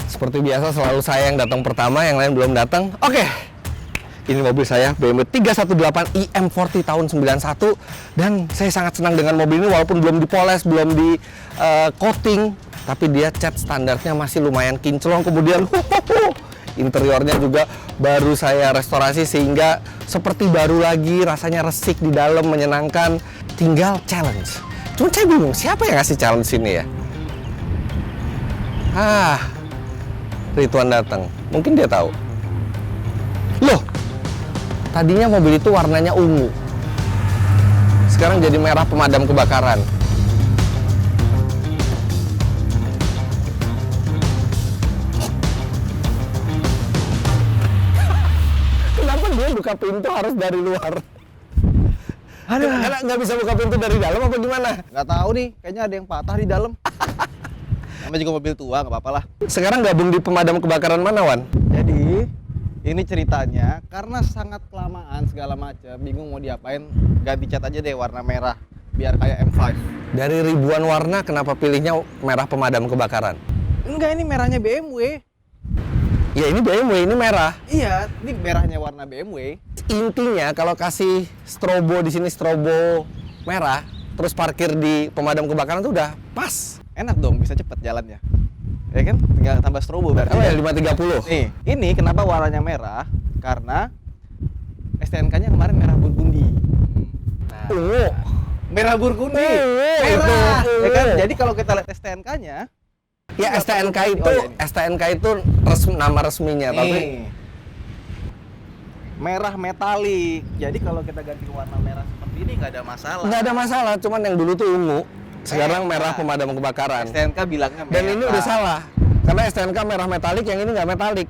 Seperti biasa selalu saya yang datang pertama, yang lain belum datang. Oke. Ini mobil saya BMW 318 iM40 tahun 91 dan saya sangat senang dengan mobil ini walaupun belum dipoles, belum di coating, tapi dia cat standarnya masih lumayan kinclong. Kemudian interiornya juga baru saya restorasi sehingga seperti baru lagi, rasanya resik di dalam, menyenangkan. Tinggal challenge. Cuma saya bingung siapa yang ngasih challenge ini ya? Ridwan datang. Mungkin dia tahu. Loh, tadinya mobil itu warnanya ungu. Sekarang jadi merah pemadam kebakaran. Kenapa dia buka pintu harus dari luar? Karena nggak bisa buka pintu dari dalam apa gimana? Nggak tahu nih, kayaknya ada yang patah di dalam. Namanya juga mobil tua, nggak apa-apa lah. Sekarang gabung di pemadam kebakaran mana, Wan? Jadi, ini ceritanya karena sangat kelamaan segala macam, bingung mau diapain, ganti cat aja deh warna merah, biar kayak M5. Dari ribuan warna, kenapa pilihnya merah pemadam kebakaran? Enggak, ini merahnya BMW. Ya ini BMW, ini merah. Iya, ini merahnya warna BMW. Intinya kalau kasih strobo di sini, strobo merah, terus parkir di pemadam kebakaran itu udah pas. Enak dong, bisa cepet jalannya. Ya kan? Tinggal tambah strobo berarti. Oh ya, 530. Nih, ini kenapa warnanya merah? Karena STNK-nya kemarin merah burgundi. Nah, Ungu. merah burgundi. Ungu. Merah. Ungu. Ya kan? Jadi kalau kita lihat STNK-nya, Ya STNK itu, Oh, ya, STNK itu nama resminya, tapi merah metalik. Jadi kalau kita ganti warna merah seperti ini nggak ada masalah. nggak ada masalah. Cuman yang dulu tuh ungu, sekarang merah pemadam kebakaran. STNK bilangnya merah. Dan ini udah salah, karena STNK merah metalik, yang ini nggak metalik.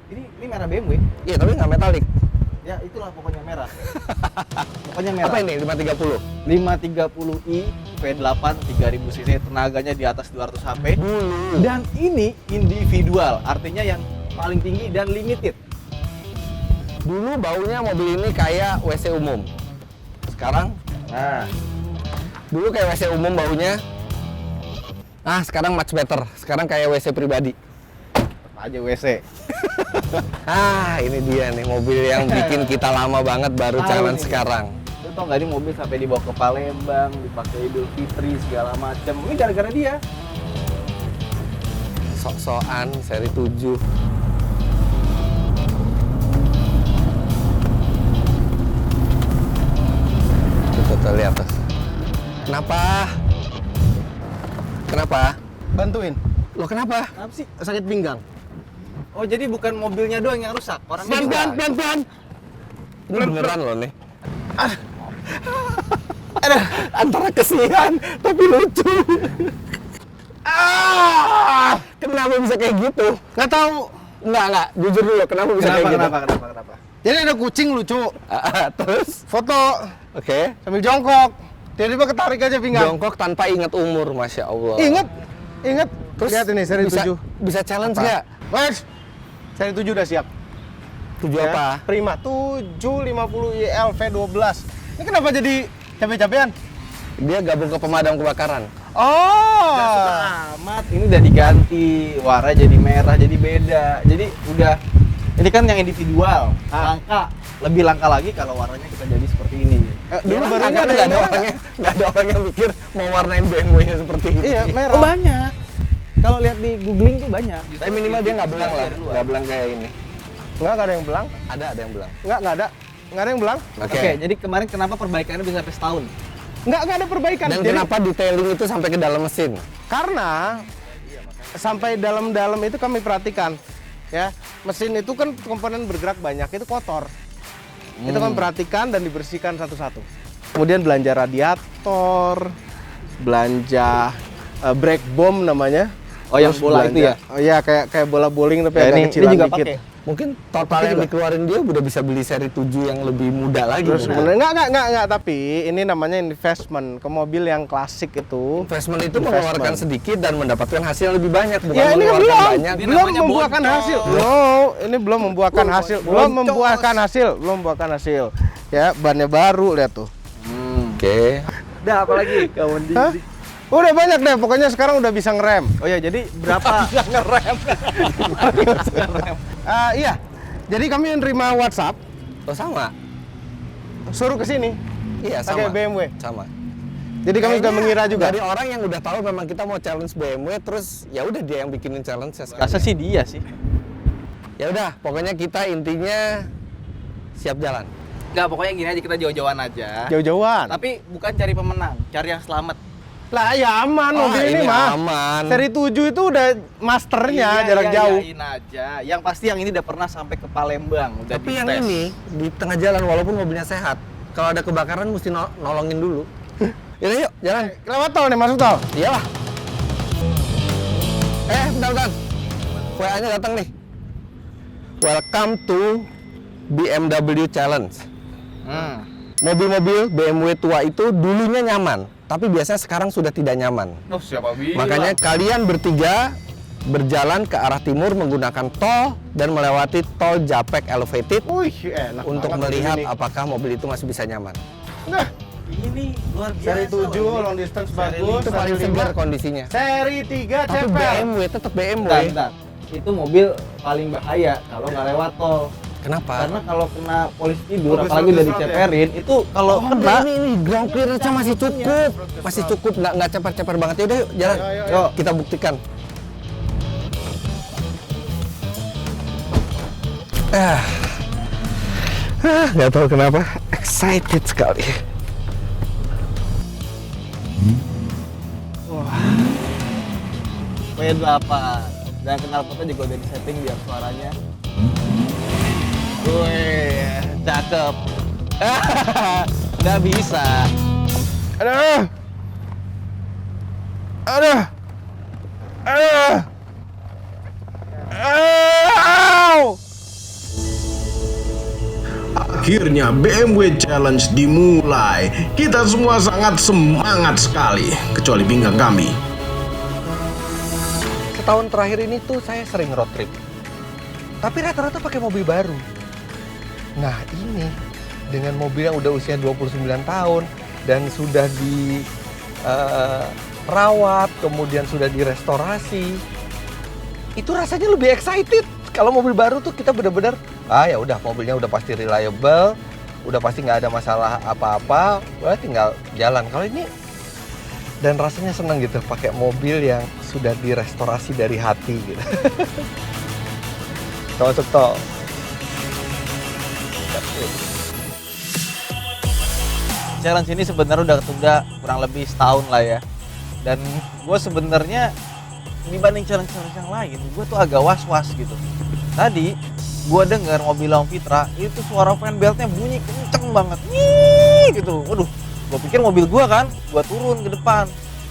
Ini merah BMW. Iya, tapi nggak metalik. Ya itulah pokoknya merah. Pokoknya merah. Apa ini 530? 530i V8 3000 cc, tenaganya di atas 200 HP. Dulu. Dan ini individual, artinya yang paling tinggi dan limited. Dulu baunya mobil ini kayak WC umum. Sekarang, Nah, dulu kayak WC umum baunya. Sekarang much better. Sekarang kayak WC pribadi. apa aja WC. Ini dia nih mobil yang bikin kita lama banget baru Tahu challenge nih. sekarang. Lu tau gak ini mobil sampai dibawa ke Palembang, dipakai Idul Fitri segala macam. Ini gara-gara dia. Sok-sokan seri 7. Tuh, lihat tuh. Kenapa? Kenapa? Bantuin. Loh kenapa? Kenapa sih? Sakit pinggang. Oh, jadi bukan mobilnya doang yang rusak, orangnya juga. Pelan. Ini beneran loh nih. Aduh. Antara kesian tapi lucu. Kenapa bisa kayak gitu? Nggak tahu. Enggak. Jujur dulu, kenapa bisa kayak gitu? Kenapa? Jadi ada kucing lucu. Terus? Foto Oke. sambil jongkok. Tiba-tiba ketarik aja pinggang. Jongkok tanpa ingat umur, Masya Allah. Ingat. Terus Lihat ini seri bisa, 7. Bisa challenge Apa? nggak? Mas, seri 7 udah siap. 7 Ya, apa? Prima 750 IL V12. Ini kenapa jadi capek-capean? Dia gabung ke pemadam kebakaran. Oh. Gak suka amat. Ini udah diganti, warna jadi merah, jadi beda. Jadi udah, ini kan yang individual, langka. Lebih langka lagi kalau warnanya kita jadi seperti ini. Dulu baru baru ini nggak ada orangnya, nggak ada orang yang mikir mau warnain BMW-nya seperti ini. Iya, merah. Oh, banyak. Kalau lihat di googling tuh banyak. Tapi minimal dia nggak belang lah, nggak belang kayak ini. Nggak ada yang belang. Ada yang belang. Nggak ada. Nggak ada yang belang. Oke. Jadi kemarin kenapa perbaikannya bisa sampai setahun? Nggak ada perbaikan. Dan Jadi, kenapa detailing itu sampai ke dalam mesin? karena sampai dalam-dalam itu kami perhatikan. Ya, mesin itu kan komponen bergerak banyak, itu kotor. Itu kami perhatikan dan dibersihkan satu-satu. Kemudian belanja radiator, belanja brake bomb namanya. Oh, yang Terus bola itu ya? Oh iya, kayak bola bowling tapi Ya, agak ini kecilan juga dikit. pakai. Mungkin total yang dikeluarin dia udah bisa beli seri 7 yang lebih muda lagi. Terus mungkin. enggak, tapi ini namanya investment ke mobil yang klasik itu. Investment itu mengeluarkan sedikit dan mendapatkan hasil yang lebih banyak, bukan Ya ini kan mengeluarkan belum, banyak. Ini belum namanya membuahkan boncos. hasil. No, ini belum membuahkan hasil, belum membuahkan hasil. Ya, bannya baru lihat tuh. Oke. Udah apalagi? Kamu Hah? Udah banyak deh, pokoknya sekarang udah bisa ngerem. Oh ya, jadi berapa? Bisa ngerem. Iya, jadi kami nerima WhatsApp, Oh sama. suruh ke sini. Iya Pakai sama. BMW. Sama. Jadi kami sudah Kayaknya mengira juga. dari orang yang udah tahu memang kita mau challenge BMW, terus ya udah dia yang bikinin challenge ya Rasa sih dia sih. Ya udah, pokoknya kita intinya siap jalan. Enggak, pokoknya gini aja, kita jauh-jauhan aja. Jauh-jauhan. Tapi bukan cari pemenang, cari yang selamat. Lah ya aman Oh, mobil ini ini mah. aman. Seri 7 itu udah masternya jarak jauh. Iyain aja. Yang pasti yang ini udah pernah sampai ke Palembang, udah Tapi yang dites. ini di tengah jalan walaupun mobilnya sehat, kalau ada kebakaran mesti nolongin dulu. Yaudah yuk, jalan. Lewat tol nih, masuk tol. Iyalah. Bentar. WA-nya datang nih. Welcome to BMW Challenge. Mobil-mobil BMW tua itu dulunya nyaman, tapi biasanya sekarang sudah tidak nyaman. Oh, siapa bilang? Makanya kalian bertiga berjalan ke arah timur menggunakan tol dan melewati tol Japek Elevated Wih, enak untuk banget melihat ini. apakah mobil itu masih bisa nyaman. Nah, ini luar biasa. seri 7 loh, ini. long distance Seri bagus. Itu paling seri segar 5, kondisinya. Seri 3 Tapi cepet. BMW tetap BMW. Bentar. Itu mobil paling bahaya kalau nggak lewat tol. Kenapa? Karena kalau kena polisi tidur, Mobil apalagi udah serut-serut ya? diceperin, itu kalau kena, ini ground clearance-nya masih cukup, nggak ceper-ceper banget. Ya udah yuk, jalan. Ayo, yuk. Kita buktikan. Nggak tahu kenapa excited sekali. P8 dan knalpotnya juga udah disetting biar suaranya. Wih, cakep. Nggak bisa. Aduh. Aduh. Aduh. Au. Akhirnya BMW Challenge dimulai. Kita semua sangat semangat sekali, kecuali pinggang kami. Setahun terakhir ini tuh saya sering road trip. Tapi rata-rata pakai mobil baru. Nah ini dengan mobil yang udah usia 29 tahun dan sudah dirawat, kemudian sudah direstorasi, itu rasanya lebih excited. Kalau mobil baru tuh kita benar-benar ya udah mobilnya udah pasti reliable, udah pasti nggak ada masalah apa-apa, udah tinggal jalan. Kalau ini dan rasanya seneng gitu pakai mobil yang sudah direstorasi dari hati gitu. Kita masuk tol. Challenge ini sebenarnya udah ketunda kurang lebih setahun lah ya. Dan gue sebenarnya dibanding challenge-challenge yang lain, gue tuh agak was-was gitu. Tadi gue dengar mobil Long Vitra itu suara fan beltnya bunyi kenceng banget, nih gitu. Waduh, gue pikir mobil gue kan, gue turun ke depan.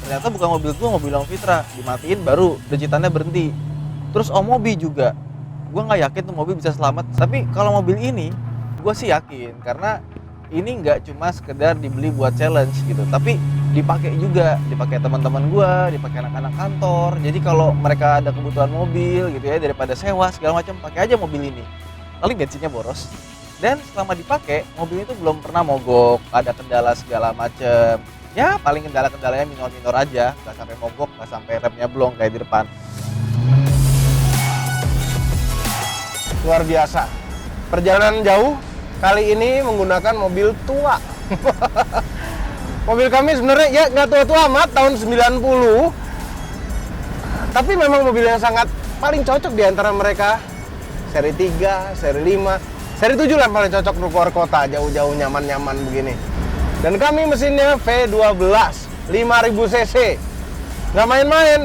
Ternyata bukan mobil gue, mobil Long Vitra. Dimatiin baru dejitannya berhenti. Terus Mobi juga, gue nggak yakin tuh mobil bisa selamat. Tapi kalau mobil ini, gue sih yakin karena ini nggak cuma sekedar dibeli buat challenge gitu, tapi dipakai juga, dipakai teman-teman gua, dipakai anak-anak kantor. Jadi kalau mereka ada kebutuhan mobil gitu ya, daripada sewa segala macam, pakai aja mobil ini. Paling bensinnya boros. Dan selama dipakai, mobil itu belum pernah mogok, ada kendala segala macam. Ya paling kendala-kendalanya minor-minor aja, nggak sampai mogok, nggak sampai remnya blong kayak di depan. Luar biasa. Perjalanan jauh kali ini menggunakan mobil tua. Mobil kami sebenarnya ya nggak tua-tua amat, tahun 90. Tapi memang mobil yang sangat paling cocok di antara mereka. Seri 3, seri 5, seri 7 lah paling cocok untuk keluar kota, jauh-jauh nyaman-nyaman begini. Dan kami mesinnya V12, 5000 cc. Nggak main-main,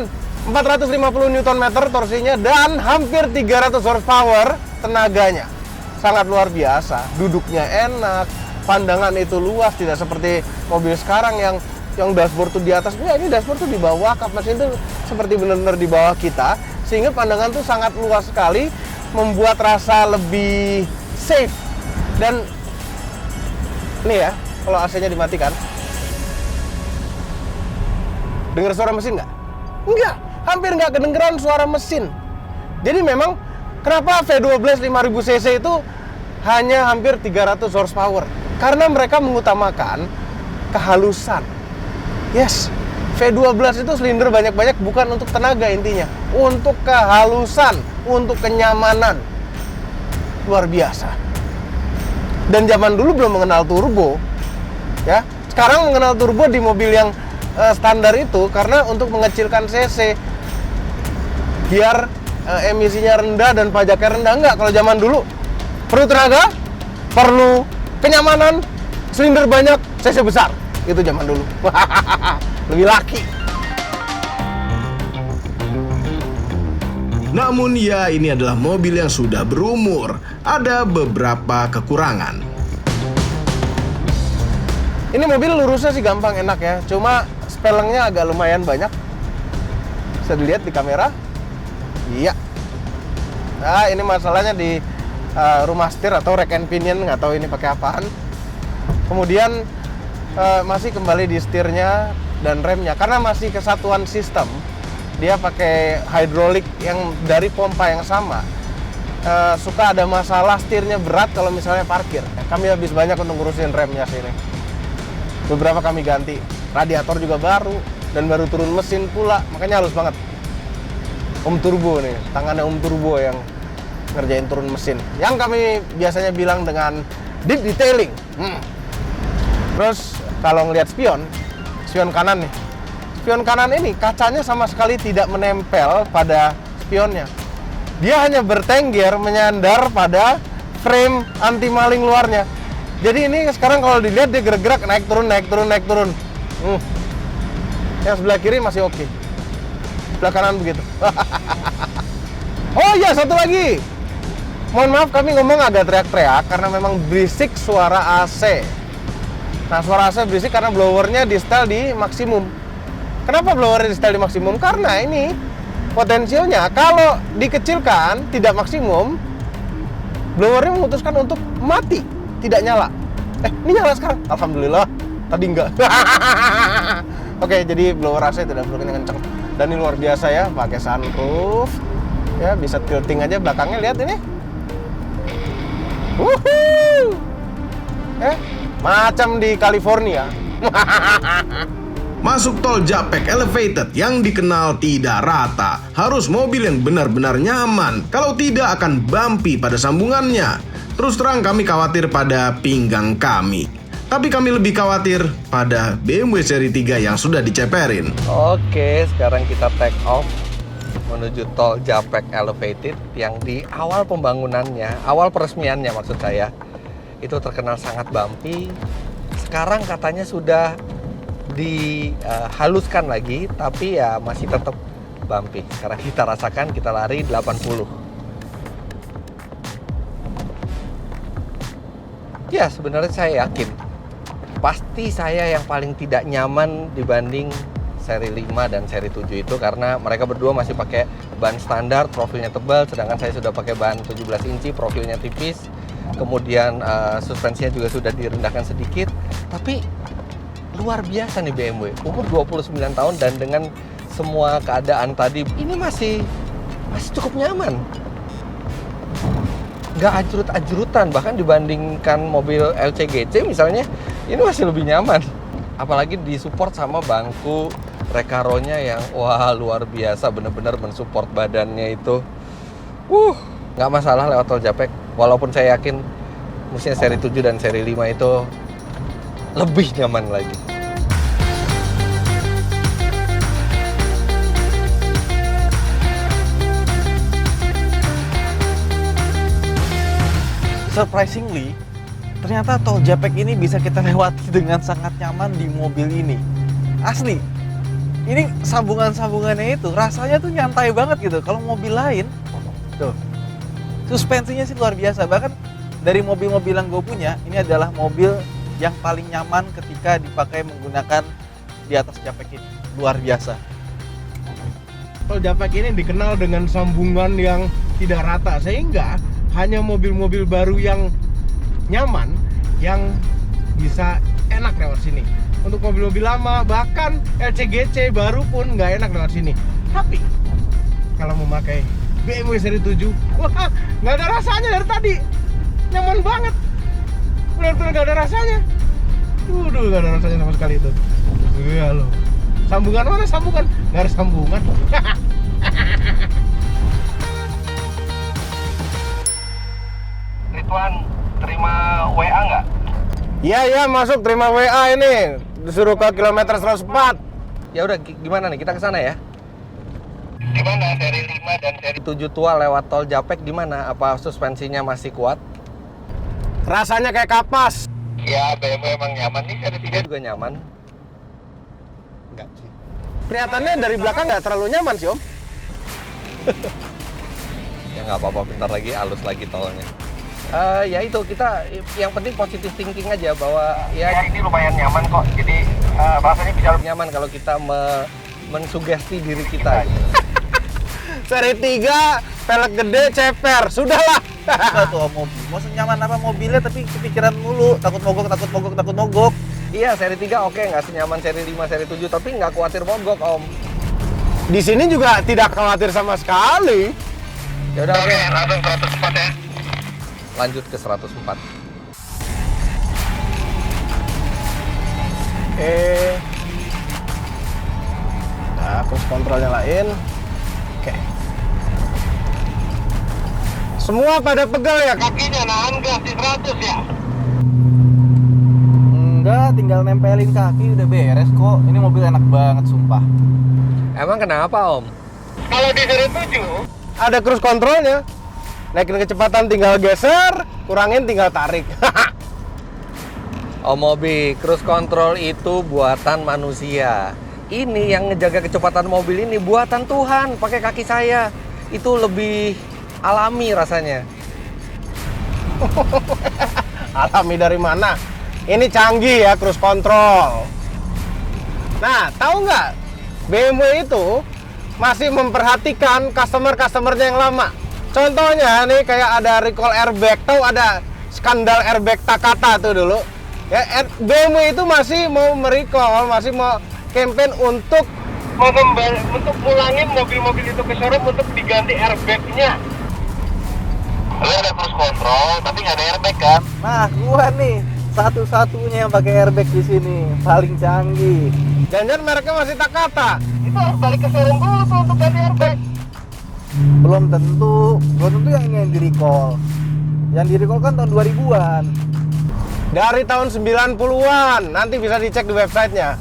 450 Nm torsinya dan hampir 300 horsepower tenaganya. Sangat luar biasa, duduknya enak, pandangan itu luas, tidak seperti mobil sekarang yang dashboard tuh di atas. Ya, ini dashboard tuh di bawah, kap mesin tuh seperti benar-benar di bawah kita, sehingga pandangan tuh sangat luas sekali, membuat rasa lebih safe. Dan ini ya, kalau AC-nya dimatikan, dengar suara mesin nggak? Enggak, hampir nggak kedengeran suara mesin. Jadi memang kenapa V12 5000 cc itu hanya hampir 300 horsepower? Karena mereka mengutamakan kehalusan. Yes, V12 itu silinder banyak-banyak bukan untuk tenaga intinya, untuk kehalusan, untuk kenyamanan. Luar biasa. Dan zaman dulu belum mengenal turbo, ya. Sekarang mengenal turbo di mobil yang standar itu karena untuk mengecilkan cc, biar emisinya rendah dan pajaknya rendah. Enggak, kalau zaman dulu perlu tenaga, perlu kenyamanan, silinder banyak, cc besar. Itu zaman dulu. Lebih laki. Namun ya, ini adalah mobil yang sudah berumur. Ada beberapa kekurangan. Ini mobil lurusnya sih gampang, enak ya. Cuma spelengnya agak lumayan banyak. Bisa dilihat di kamera. Iya. Nah, ini masalahnya di rumah setir atau rack and pinion, nggak tahu ini pakai apaan. Kemudian masih kembali di setirnya dan remnya karena masih kesatuan sistem. Dia pakai hidrolik yang dari pompa yang sama. Suka ada masalah setirnya berat kalau misalnya parkir. Kami habis banyak untuk ngurusin remnya sini. Beberapa kami ganti. Radiator juga baru dan baru turun mesin pula, makanya halus banget. Om Turbo nih, tangannya Om Turbo yang ngerjain turun mesin. Yang kami biasanya bilang dengan deep detailing. Terus kalau ngelihat spion kanan nih. Spion kanan ini kacanya sama sekali tidak menempel pada spionnya. Dia hanya bertengger menyandar pada frame anti maling luarnya. Jadi ini sekarang kalau dilihat dia gerak-gerak naik turun. Yang sebelah kiri masih oke. Sebelah kanan begitu. Oh iya, satu lagi. Mohon maaf kami ngomong agak teriak-teriak karena memang berisik suara AC. Nah, suara AC berisik karena blowernya di setel di maksimum. Kenapa blowernya di setel di maksimum? Karena ini potensialnya kalau dikecilkan tidak maksimum, blowernya memutuskan untuk mati, tidak nyala. Ini nyala sekarang. Alhamdulillah. Tadi enggak. Oke, jadi blower AC tidak perlu kencang. Dan ini luar biasa ya, pakai sunroof. Ya, bisa tilting aja belakangnya, lihat ini. Wuhuu. Macam di California. Masuk tol Japek Elevated yang dikenal tidak rata. Harus mobil yang benar-benar nyaman. Kalau tidak akan bumpy pada sambungannya. Terus terang kami khawatir pada pinggang kami. Tapi kami lebih khawatir pada BMW seri 3 yang sudah diceperin. Oke, sekarang kita take off menuju tol Japek Elevated yang di awal pembangunannya, awal peresmiannya maksud saya, itu terkenal sangat bumpy. Sekarang katanya sudah dihaluskan lagi, tapi ya masih tetap bumpy. Sekarang kita rasakan, kita lari 80. Ya, sebenarnya saya yakin pasti saya yang paling tidak nyaman dibanding seri 5 dan seri 7 itu, karena mereka berdua masih pakai ban standar, profilnya tebal, sedangkan saya sudah pakai ban 17 inci, profilnya tipis. Kemudian suspensinya juga sudah direndahkan sedikit. Tapi luar biasa nih BMW, umur 29 tahun dan dengan semua keadaan tadi ini masih cukup nyaman. Nggak ajrut-ajrutan, bahkan dibandingkan mobil LCGC misalnya, ini masih lebih nyaman. Apalagi disupport sama bangku Recaro-nya yang wah luar biasa, bener-bener mensupport badannya itu. Nggak masalah lewat tol Japek, walaupun saya yakin mesinnya seri 7 dan seri 5 itu lebih nyaman lagi. Surprisingly, ternyata tol Japek ini bisa kita lewati dengan sangat nyaman di mobil ini. Asli, ini sambungan-sambungannya itu rasanya tuh nyantai banget gitu. Kalau mobil lain, tuh, suspensinya sih luar biasa. Bahkan dari mobil-mobil yang gue punya, ini adalah mobil yang paling nyaman ketika dipakai menggunakan di atas Japek ini. Luar biasa. Tol Japek ini dikenal dengan sambungan yang tidak rata, sehingga hanya mobil-mobil baru yang nyaman yang bisa enak lewat sini. Untuk mobil-mobil lama, bahkan LCGC baru pun nggak enak lewat sini. Tapi kalau memakai BMW seri 7, wah nggak ada rasanya dari tadi. Nyaman banget. Benar-benar nggak ada rasanya. Nggak ada rasanya sama sekali itu. Iya loh. Sambungan mana sambungan? Nggak ada sambungan. Ridwan, terima WA nggak? Iya, masuk terima WA ini. Disuruh ke kilometer 104. Ya udah, gimana nih? Kita ke sana ya? Gimana seri 5 dan seri 7 tua lewat tol Japek gimana? Apa suspensinya masih kuat? Rasanya kayak kapas. ya BMW emang nyaman nih seri 3. Juga nyaman. Enggak sih. Kelihatannya dari belakang nggak terlalu nyaman sih, Om. Ya nggak apa-apa, bentar lagi halus lagi tolnya. Ya itu, kita yang penting positive thinking aja bahwa Ya ya ini lumayan nyaman kok. Jadi rasanya bisa lebih nyaman kalau kita mensugesti diri kita. Seri 3, pelek gede, ceper. Sudahlah. Enggak tuh mobil. Mau senyaman apa mobilnya tapi kepikiran mulu, takut mogok. Iya, seri 3 oke, nggak senyaman seri 5, seri 7, tapi nggak khawatir mogok, Om. Di sini juga tidak khawatir sama sekali. Ya udah, oke. langsung 104 ya. Lanjut ke 104. Nah, terus kontrolnya lain. Oke. Semua pada pegal ya? Kakinya nahan gas di 100 ya. Enggak, tinggal nempelin kaki udah beres kok. Ini mobil enak banget sumpah. Emang kenapa, Om? Kalau di seri 7 Ada cruise controlnya. Naikin kecepatan tinggal geser, kurangin tinggal tarik. Oh, mobil cruise control itu buatan manusia. Ini yang ngejaga kecepatan mobil ini buatan Tuhan, pakai kaki saya. Itu lebih alami rasanya. Alami dari mana? Ini canggih ya cruise control. Nah, tahu nggak? BMW itu masih memperhatikan customer-customernya yang lama. Contohnya nih kayak ada recall airbag, tahu ada skandal airbag Takata tuh dulu. Ya, BMW itu masih mau merecall, masih mau campaign untuk mulangin mobil-mobil itu ke showroom untuk diganti airbag-nya. Lu ada cruise control tapi nggak ada airbag kan? Nah, gua nih satu-satunya yang pakai airbag di sini, paling canggih. jangan mereknya masih Takata. Itu harus balik ke showroom dulu tuh untuk ganti airbag. Belum tentu yang ini yang di-recall. Yang di-recall kan tahun 2000-an. Dari tahun 90-an, nanti bisa dicek di websitenya.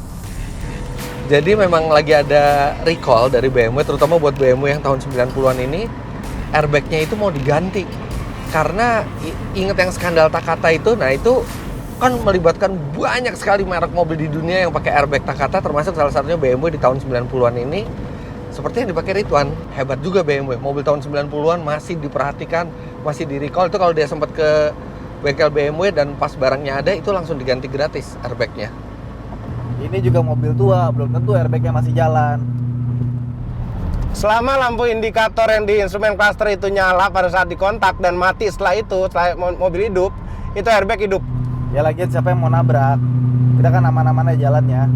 Jadi memang lagi ada recall dari BMW, terutama buat BMW yang tahun 90-an ini, airbagnya itu mau diganti. Karena inget yang skandal Takata itu, nah itu kan melibatkan banyak sekali merek mobil di dunia yang pakai airbag Takata, termasuk salah satunya BMW di tahun 90-an ini. Seperti yang dipakai Ridwan, hebat juga BMW. Mobil tahun 90-an masih diperhatikan, masih di recall. Itu kalau dia sempat ke bengkel BMW dan pas barangnya ada, itu langsung diganti gratis airbagnya. Ini juga mobil tua, belum tentu airbagnya masih jalan. Selama lampu indikator yang di instrumen cluster itu nyala pada saat dikontak dan mati setelah mobil hidup, itu airbag hidup. Ya lagian siapa yang mau nabrak? Kita kan aman-aman aja jalannya.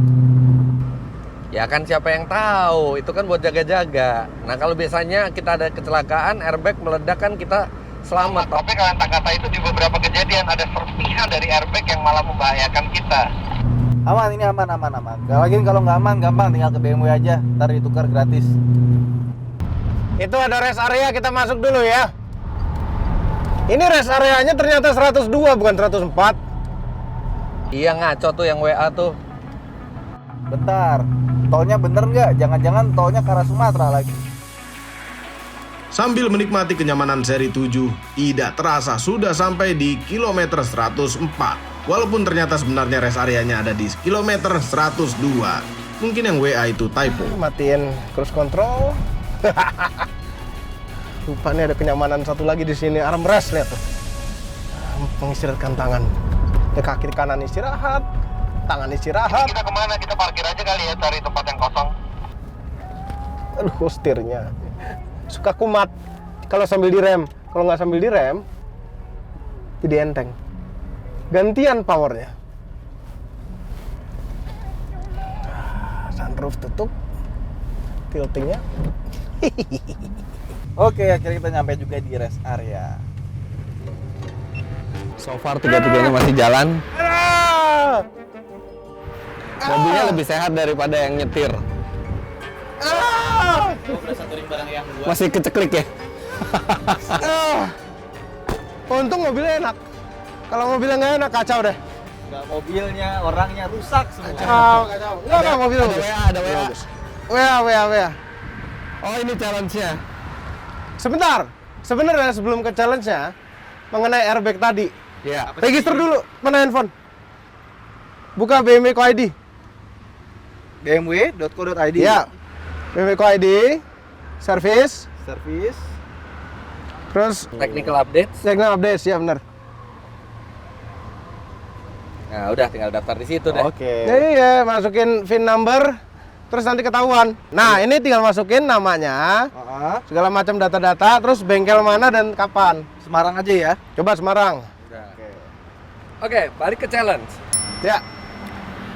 Ya kan siapa yang tahu, itu kan buat jaga-jaga. Nah kalau biasanya kita ada kecelakaan, airbag meledak kan kita selamat. Tapi kalau Takata itu di beberapa kejadian ada serpihan dari airbag yang malah membahayakan kita. Aman, ini aman. Lagian kalau nggak aman, gampang tinggal ke BMW aja, ntar ditukar gratis. Itu ada rest area, kita masuk dulu ya. Ini rest areanya ternyata 102 bukan 104. Iya ngaco tuh yang WA tuh. Bentar, tolnya bener nggak? Jangan-jangan tolnya ke arah Sumatera lagi. Sambil menikmati kenyamanan seri 7, tidak terasa sudah sampai di kilometer 104. Walaupun ternyata sebenarnya rest areanya ada di kilometer 102. Mungkin yang WA itu typo. Matiin cruise control. Lupa nih ada kenyamanan satu lagi di sini, armrest, lihat tuh. Mengistirahatkan tangan. Ya, kaki kanan istirahat, tangan istirahat. Kita kemana? Kita parkir aja kali ya, cari tempat yang kosong. Aduh, setirnya suka kumat kalau sambil direm. Kalau nggak sambil direm, jadi enteng. Gantian powernya. Sunroof tutup, tiltingnya. Oke, akhirnya kita nyampe juga di rest area. So far tiga-tiganya masih jalan. Mobilnya lebih sehat daripada yang nyetir. Udah satu ring barang yang dua. Masih keceklik ya? Untung mobilnya enak. Kalau mobilnya nggak enak kacau deh. Enggak, mobilnya, orangnya rusak semua. Kacau. Enggak mobil Ada bagus. WA, ada WA. WA. Oh, ini challenge-nya. Sebentar. Sebenarnya sebelum ke challenge-nya mengenai airbag tadi. Iya. Register dulu, mana handphone? Buka BMW Co ID. bmw.co.id. Iya. BMW Co ID, service, Service, terus Technical update. signal update, ya benar. Nah, udah tinggal daftar di situ deh. Oke. Iya, masukin VIN number, terus nanti ketahuan. Nah, ini tinggal masukin namanya, segala macam data-data, terus bengkel mana dan kapan. Semarang aja ya. Coba Semarang. Oke, balik ke challenge. Ya,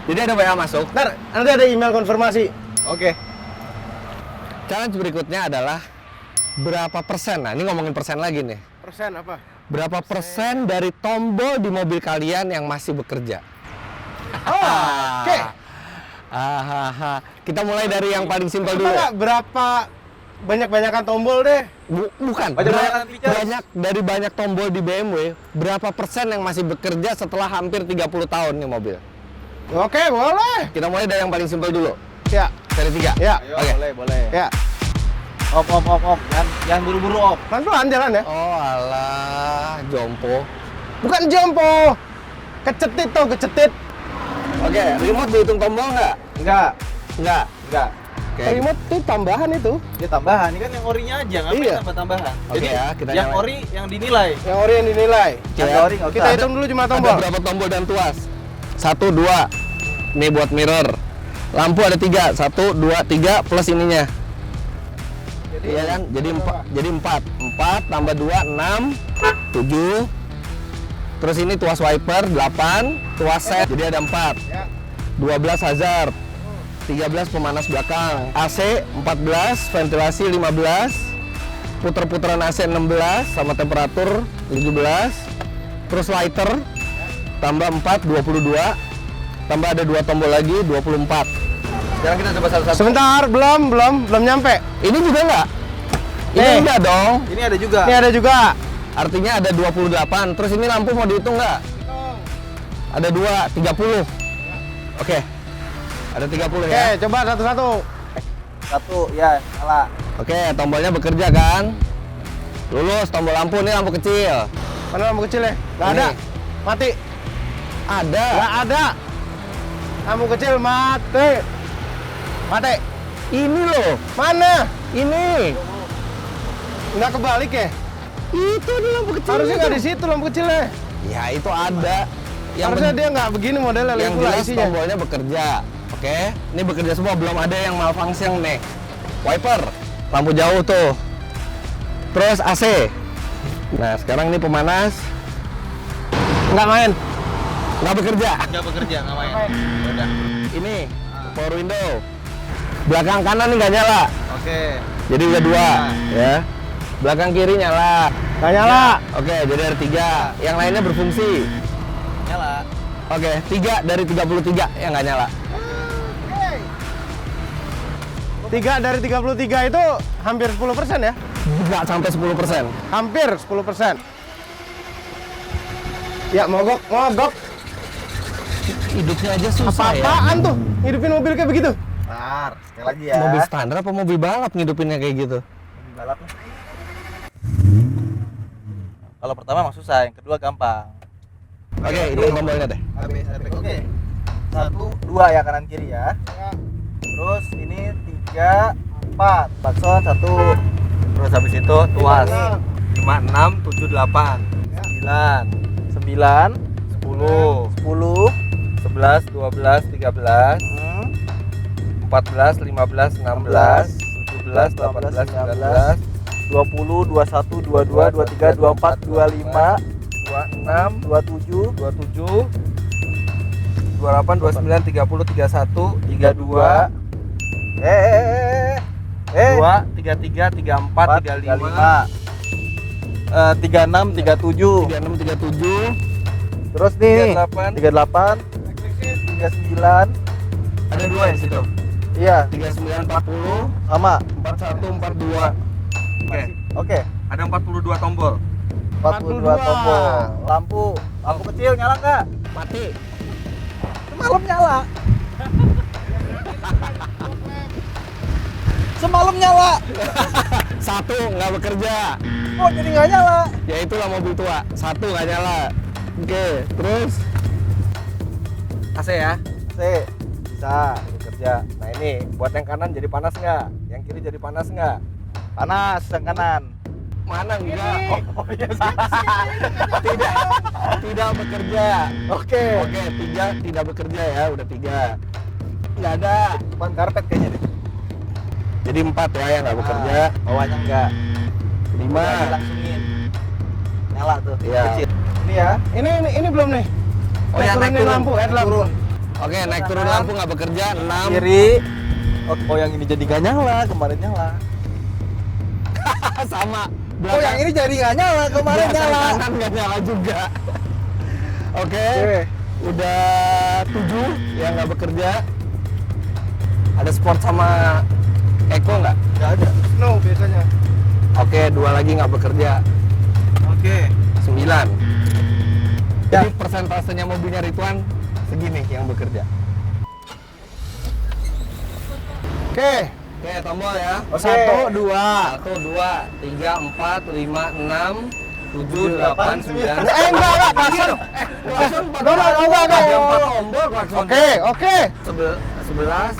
Jadi ada WA masuk. ntar nanti ada email konfirmasi. Oke. Challenge berikutnya adalah berapa persen? Nah, ini ngomongin persen lagi nih. Persen apa? Berapa persen dari tombol di mobil kalian yang masih bekerja? Oh, oke. Kita mulai dari yang paling simpel Coba dulu. nggak berapa banyak-banyakan tombol deh. Bukan. Banyak-banyakan features. Banyak tombol di BMW, berapa persen yang masih bekerja setelah hampir 30 tahun nih mobil? Oke, boleh. Kita mulai dari yang paling simpel dulu. Ya, Seri 3. ya, Oke. Boleh. ya. Om. Jangan buru-buru om. Pelan-pelan jalan ya. Oh alah, jompo. Bukan jompo. Kecetit tuh, kecetit. Oke, remote dihitung tombol nggak? Enggak. Nggak. Oke. Remote tuh tambahan itu. Dia tambahan, ini kan yang orinya aja, ngapain Iya. tambah-tambahan? Oke Jadi ya, kita yang nyalain. ori yang dinilai. Yang ori yang dinilai. Yang Ya. ori nggak Kita usah. hitung dulu jumlah Ada tombol. berapa tombol dan tuas? 1, 2. Ini buat mirror. Lampu ada 3. 1, 2, 3 plus ininya. Iya kan? Jadi 4. 4 tambah 2, 6, 7. Terus ini tuas wiper 8, tuas set jadi ada 4. Ya. 12 hazard. 13 pemanas belakang. AC 14, ventilasi 15. Puter-puteran AC 16 sama temperatur 17. Terus lighter tambah 4, 22. Tambah ada 2 tombol lagi 24. Sekarang kita coba satu-satu. Sebentar, belum nyampe. Ini juga enggak? Ini Nih. enggak dong. Ini ada juga. Ini ada juga. Artinya ada 28. Terus ini lampu mau dihitung nggak? Ada 2, 30. Oke. Ada 30 Oke, ya. coba satu-satu. Satu, ya, nyala. Oke, tombolnya bekerja kan? Lulus tombol lampu, ini lampu kecil. Mana lampu kecil ya? Nggak ada. Ini. Mati. Ada. Nggak ada. Lampu kecil mati. Mati. Ini loh. Mana? Ini. Nggak kebalik ya? Itu ada lampu kecil. Harusnya nggak di situ lampu kecilnya. Ya, itu ada. Harusnya dia nggak begini modelnya. yang Lihat pula jelas isinya. tombolnya bekerja. Oke. Ini bekerja semua, belum ada yang malfunction nih. Wiper, lampu jauh tuh. Terus AC. Nah, sekarang ini pemanas. Nggak main. Nggak bekerja. Nggak bekerja, nggak main. Udah. Ini power window. Belakang kanan nih nggak nyala. Oke. Jadi udah 2 ya. Belakang kiri nyala. Nggak nyala. Oke, jadi ada 3. Yang lainnya berfungsi. Nyala. Oke, 3 dari 33 yang nggak nyala. 3 dari 33 itu hampir 10% ya? Nggak sampai 10%. Hampir 10%. Ya, mogok. Hidupnya aja susah ya. Apa-apaan tuh? Hidupin mobil kayak begitu? Bentar, sekali lagi ya. Mobil standar apa mobil balap ngidupinnya kayak gitu? Mobil balap lah. Kalau pertama mah susah, yang kedua gampang. Oke, hitung tombolnya deh. Oke. 1, 2 ya kanan kiri ya. Terus ini 3, 4. Bakson 1. Terus habis itu tuas. 5, 6, 7, 8. 9, 10, 11, 12, 13, 14, 15, 16, 17, 18, 19, 20, 21, 22, 23, 24, 25, 26, 27, 27, 28, 29, 30, 31, 32, 2, 33, 34, 35, 36, 37. 36, 37, Terus nih 38, 38, 39, ada 2 di situ. Iya, 3940, sama. 4142. Oke. Oke. Ada 42 tombol. 42 tombol. Lampu kecil nyala nggak? Mati. Semalam nyala. Semalam nyala. Satu nggak bekerja. Oh, jadi nggak nyala. Ya itulah mobil tua. Satu nggak nyala. Oke, terus AC ya. C. Bisa bekerja. Nah, ini buat yang kanan jadi panas nggak? Yang kiri jadi panas nggak? Panas yang kanan. Mana enggak? Oh iya. Tidak bekerja. Oke. Oke, 3 tidak bekerja ya, udah 3. Nggak ada. Ban karpet kayaknya deh. Jadi 4 ya yang nggak bekerja. Bawahnya enggak. 5. Langsungin. Nyala tuh. Iya. Kecil. Ini ya. Ini belum nih. Oh ya, naik turun. lampu, headlamp. Turun. Oke, naik turun lampu nggak bekerja. 6. Kiri. Oh, yang ini jadi nggak nyala, kemarin nyala. Sama. Oh, yang ini jadi nggak nyala, kemarin Belakang nyala. kanan nggak nyala juga. Oke. Oke. Udah 7 yang nggak bekerja. Ada sport sama eco nggak? Nggak ada. No, biasanya. Oke, 2 lagi nggak bekerja. Oke. 9. Ya. Jadi persentasenya mobilnya Ridwan segini yang bekerja. Oke. Oke, tombol ya. Oke. 1, 2. 1, 2, 3, 4, 5, 6, 7, 8, 9. Enggak, klakson. Klakson Enggak. ada 4 tombol klakson. Oke. 11,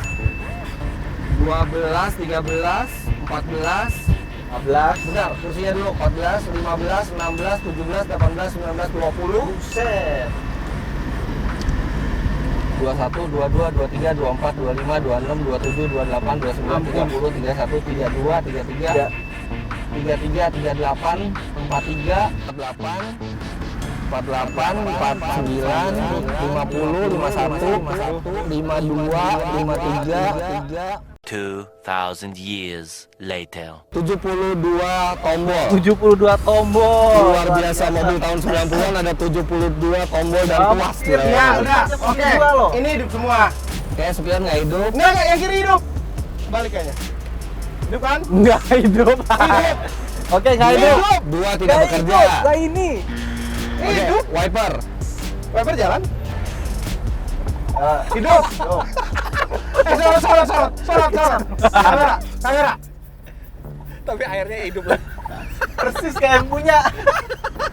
12, 13, 14, 15. bentar, kursinya dulu. 14, 15, 16, 17, 18, 19, 20. Buset. 21, 22, 23, 24, 25, 26, 27, 28, 29, 30, 31, 32, 33, 33, 38, 43, 48, 48, 49, 50, 51, 52, 53, 2,000 years later. 72 tombol. 72 tombol. Luar biasa, mobil tahun 90-an ada 72 tombol dan puas. Iya, udah. Oke. Dua loh. Ini hidup semua. Kayak spion nggak hidup. Enggak, yang kiri hidup. Balik kayaknya. Hidup kan? Nggak hidup. Oke, nggak hidup. 2 tidak Nggak bekerja. hidup. Nggak ini. Oke, Hidup. wiper. Wiper jalan. Hidup. Sorot. Kamera. Tapi airnya hidup lah. Persis kayak yang punya.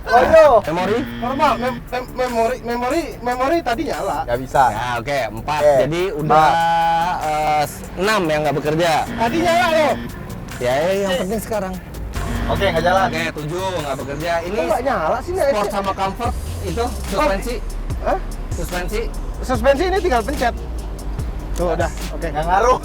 Waduh. Memori? Normal. Memori tadi nyala. Nggak bisa. Ya, oke, 4. Oke, Jadi udah 6 yang nggak bekerja. Tadi nyala loh. Ya, yang penting sekarang. Oke, nggak jalan. Oke, 7 nggak bekerja. Ini Kok nggak nyala sih nih? sport sama comfort itu suspensi. Hah? Suspensi. Suspensi ini tinggal pencet. Tuh udah. Oke. Nggak ngaruh.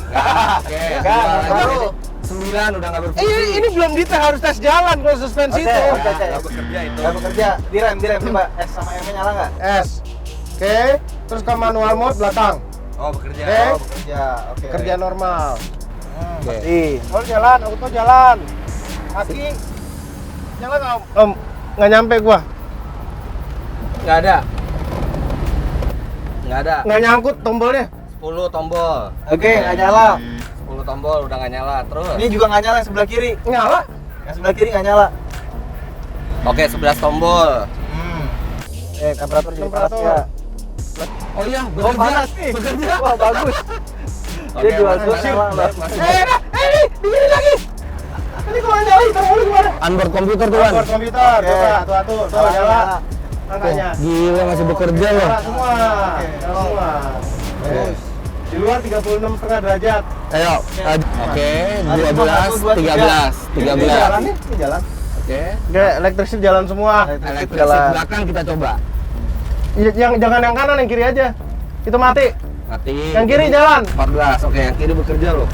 Oke, Nggak dua ngaruh. lagi. 9 udah nggak berfungsi. Ini belum dites, harus tes jalan kalau suspensi Oke, itu. oke. Nggak bekerja itu. Nggak bekerja. Direm coba. S sama M-nya nyala nggak? S. Oke. Terus ke manual mode belakang. Oh, bekerja. Oke. Oh, bekerja. Oke. Kerja normal. Oke. Oh jalan, auto jalan. Kaki. Nyala nggak? Om, nggak nyampe gua. Nggak ada. Nggak ada. Nggak nyangkut tombolnya. 10 tombol. Oke, nggak nyala. 10 tombol udah nggak nyala. Terus. Ini juga nggak nyala yang sebelah kiri. Nyala. Yang sebelah kiri nggak nyala. Oke, 11 tombol. Temperatur jadi panas Temperatur. ya. Oh iya, Oh, bekerja. panas nih. Bekerja. Wah, bagus. Oke, Dia dua masih- nyala. masih- Ini begini lagi. Ini kok nggak nyala? Tombolnya gimana? Onboard komputer tuh, Wan. Buat komputer, Oke. coba, tuh, nyala. Angkanya. Gila, masih bekerja loh. Nyala semua. Nyala semua. Bagus. Di luar 36,5 derajat. Ayo. Oke, 12, 1, 2, 13. Ini 13. jalan nih, ini jalan. Oke. Oke, elektrik seat jalan semua. Elektrik jalan. seat belakang kita coba. Yang jangan yang kanan, yang kiri aja. Itu mati. Mati. Yang kiri jalan. 14. Oke, yang kiri bekerja loh.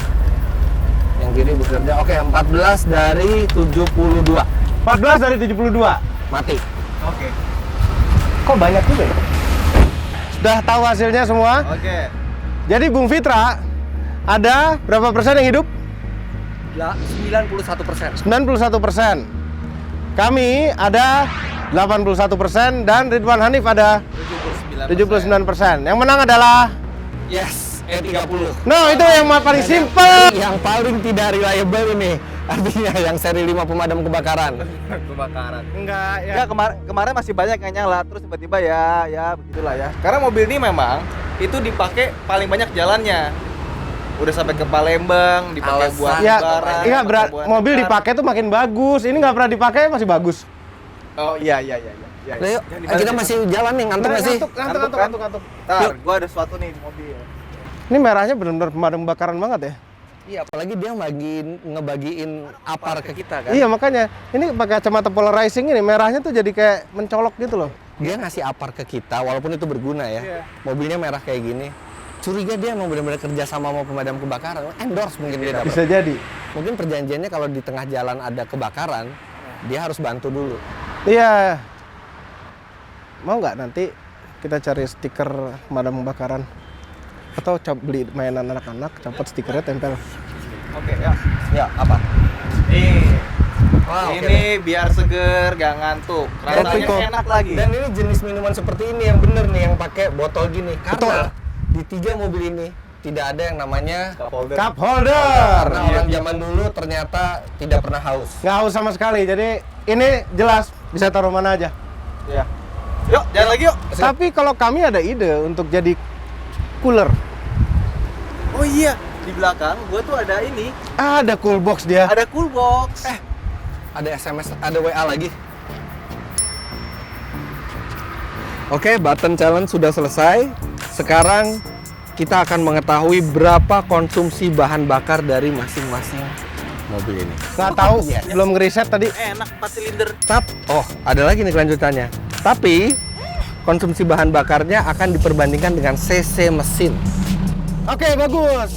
Yang kiri bekerja. Oke, 14 dari 72. 14 dari 72. Mati. Oke. Kok banyak juga ya? Sudah tahu hasilnya semua? Oke. Jadi Bung Fitra, ada berapa persen yang hidup? 91%. 91%. Kami ada 81% dan Ridwan Hanif ada 79%. Yang menang adalah Yes. E30. Nah, itu yang paling simpel. Yang paling tidak reliable ini. Artinya yang seri 5 pemadam kebakaran. Enggak, ya. Ya kemarin masih banyak yang nyala, terus tiba-tiba ya begitulah ya. Karena mobil ini memang itu dipakai paling banyak jalannya. Udah sampai ke Palembang, dipakai Alasan. buat Ya, lebaran, iya, dipakai buat mobil ntar. dipakai tuh makin bagus. Ini nggak pernah dipakai masih bagus. Oh iya. Nah, yuk, kita masih jalan nih, ngantuk nggak sih? Ngantuk. Ntar, gua ada sesuatu nih di mobil. Ini merahnya benar-benar pemadam kebakaran banget ya. Iya, apalagi dia ngebagiin apar ke kita kan. Iya, makanya ini pakai kacamata polarizing ini merahnya tuh jadi kayak mencolok gitu loh. Dia ngasih apar ke kita, walaupun itu berguna ya. Iya. Mobilnya merah kayak gini. Curiga dia mau benar-benar kerja sama mau pemadam kebakaran. Endorse mungkin dia dapat. Bisa jadi. Mungkin perjanjiannya kalau di tengah jalan ada kebakaran, dia harus bantu dulu. Iya. Mau nggak nanti kita cari stiker pemadam kebakaran? Atau beli mainan anak-anak, copot stikernya tempel. Oke, ya. Ya, apa? Nih. Wah, oke Ini biar seger, gak ngantuk. Rasanya Betul. enak lagi. Dan ini jenis minuman seperti ini yang bener nih, yang pakai botol gini. Karena di 3 mobil ini tidak ada yang namanya Cup holder. karena orang zaman dulu ternyata tidak pernah haus. Nggak haus sama sekali. Jadi ini jelas bisa taruh mana aja. Iya. Yuk, jalan lagi yuk. Tapi kalau kami ada ide untuk jadi cooler. Oh iya, di belakang gua tuh ada ini, Ada cool box dia. ada cool box. Ada SMS, ada WA lagi. Oke, button challenge sudah selesai. Sekarang kita akan mengetahui berapa konsumsi bahan bakar dari masing-masing mobil ini. Nggak tahu, belum ngeriset tadi. Enak 4 silinder. Ada lagi nih kelanjutannya. Tapi konsumsi bahan bakarnya akan diperbandingkan dengan CC mesin. Oke, bagus.